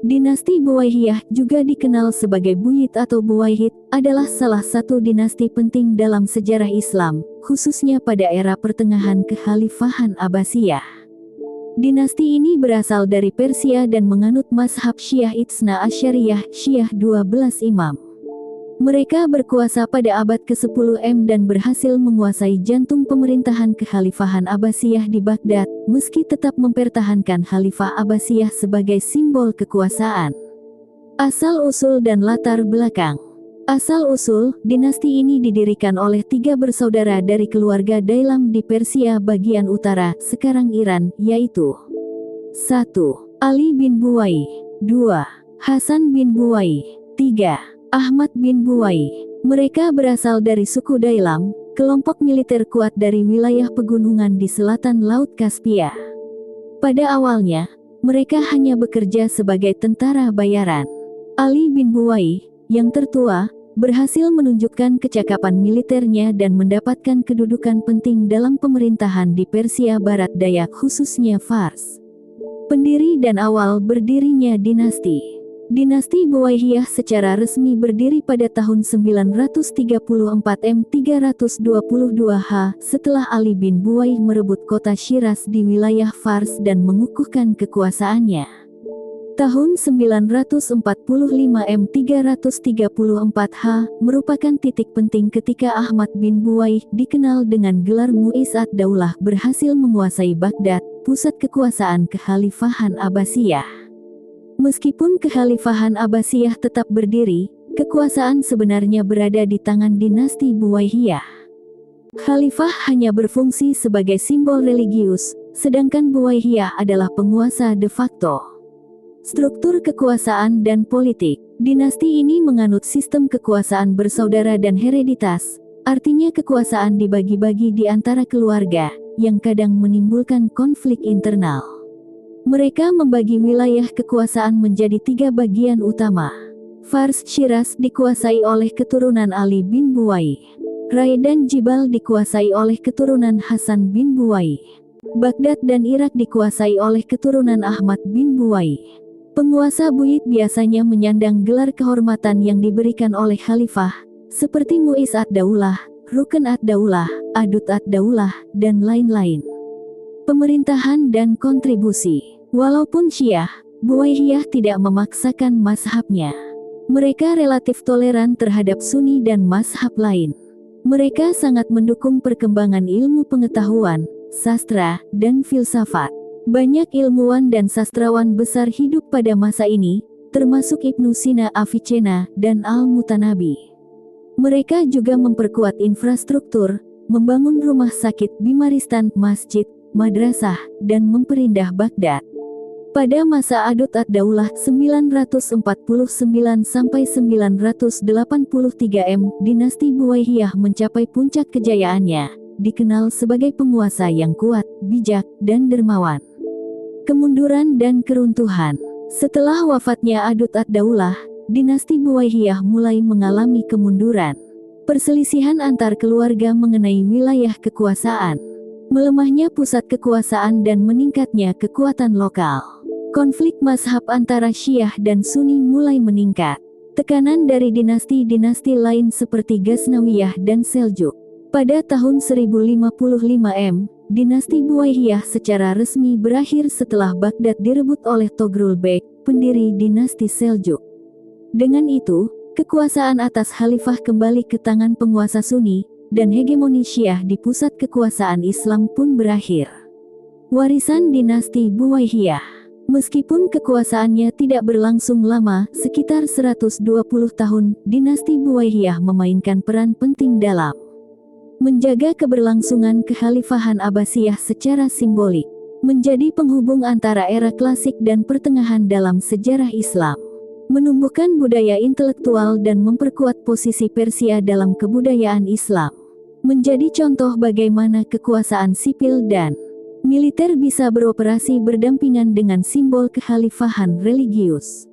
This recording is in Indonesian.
Dinasti Buwaihiyah, juga dikenal sebagai Buyid atau Buwaihid, adalah salah satu dinasti penting dalam sejarah Islam, khususnya pada era pertengahan kekhalifahan Abbasiyah. Dinasti ini berasal dari Persia dan menganut mazhab Syiah Itsna Asyariyah, Syiah 12 imam. Mereka berkuasa pada abad ke-10 dan berhasil menguasai jantung pemerintahan kekhalifahan Abbasiyah di Baghdad, meski tetap mempertahankan Khalifah Abbasiyah sebagai simbol kekuasaan. Asal-usul dan latar belakang. Asal-usul, dinasti ini didirikan oleh 3 bersaudara dari keluarga Dailam di Persia bagian utara, sekarang Iran, yaitu 1. Ali bin Buwaih, 2. Hasan bin Buwaih, 3. Ahmad bin Buwaih. Mereka berasal dari suku Dailam, kelompok militer kuat dari wilayah pegunungan di selatan Laut Kaspia. Pada awalnya, mereka hanya bekerja sebagai tentara bayaran. Ali bin Buwaih, yang tertua, berhasil menunjukkan kecakapan militernya dan mendapatkan kedudukan penting dalam pemerintahan di Persia Barat Daya, khususnya Fars. Pendiri dan awal berdirinya dinasti. Dinasti Buwaihiyah secara resmi berdiri pada tahun 934 322 setelah Ali bin Buwaih merebut kota Syiraz di wilayah Fars dan mengukuhkan kekuasaannya. Tahun 945 334 merupakan titik penting ketika Ahmad bin Buwaih, dikenal dengan gelar Mu'iz ad-Daulah, berhasil menguasai Baghdad, pusat kekuasaan kekhalifahan Abbasiyah. Meskipun kekhalifahan Abbasiyah tetap berdiri, kekuasaan sebenarnya berada di tangan dinasti Buwaihiyah. Khalifah hanya berfungsi sebagai simbol religius, sedangkan Buwaihiyah adalah penguasa de facto. Struktur kekuasaan dan politik. Dinasti ini menganut sistem kekuasaan bersaudara dan hereditas, artinya kekuasaan dibagi-bagi di antara keluarga, yang kadang menimbulkan konflik internal. Mereka membagi wilayah kekuasaan menjadi 3 bagian utama. Fars Syiraz dikuasai oleh keturunan Ali bin Buwaih. Rai dan Jibal dikuasai oleh keturunan Hasan bin Buwaih. Baghdad dan Irak dikuasai oleh keturunan Ahmad bin Buwaih. Penguasa Buyid biasanya menyandang gelar kehormatan yang diberikan oleh khalifah, seperti Mu'iz ad-Daulah, Rukn ad-Daulah, Adud ad-Daulah, dan lain-lain. Pemerintahan dan kontribusi. Walaupun Syiah, Buwaihiyah tidak memaksakan mazhabnya. Mereka relatif toleran terhadap Sunni dan mazhab lain. Mereka sangat mendukung perkembangan ilmu pengetahuan, sastra, dan filsafat. Banyak ilmuwan dan sastrawan besar hidup pada masa ini, termasuk Ibnu Sina Avicenna dan Al-Mutanabi. Mereka juga memperkuat infrastruktur, membangun rumah sakit, bimaristan, masjid, madrasah, dan memperindah Baghdad. Pada masa Adud ad-Daulah 949–983 dinasti Buwaihiyah mencapai puncak kejayaannya, dikenal sebagai penguasa yang kuat, bijak, dan dermawan. Kemunduran dan keruntuhan. Setelah wafatnya Adud ad-Daulah, dinasti Buwaihiyah mulai mengalami kemunduran. Perselisihan antar keluarga mengenai wilayah kekuasaan. Melemahnya pusat kekuasaan dan meningkatnya kekuatan lokal. Konflik mazhab antara Syiah dan Sunni mulai meningkat. Tekanan dari dinasti-dinasti lain seperti Ghaznawiyah dan Seljuk. Pada tahun 1055 dinasti Buwaihiyah secara resmi berakhir setelah Baghdad direbut oleh Togrul Bek, pendiri dinasti Seljuk. Dengan itu, kekuasaan atas khalifah kembali ke tangan penguasa Sunni, dan hegemoni Syiah di pusat kekuasaan Islam pun berakhir. Warisan dinasti Buwaihiyah. Meskipun kekuasaannya tidak berlangsung lama, sekitar 120 tahun, dinasti Buwaihiyah memainkan peran penting dalam menjaga keberlangsungan kekhalifahan Abbasiyah secara simbolik, menjadi penghubung antara era klasik dan pertengahan dalam sejarah Islam, menumbuhkan budaya intelektual dan memperkuat posisi Persia dalam kebudayaan Islam, menjadi contoh bagaimana kekuasaan sipil dan militer bisa beroperasi berdampingan dengan simbol kekhalifahan religius.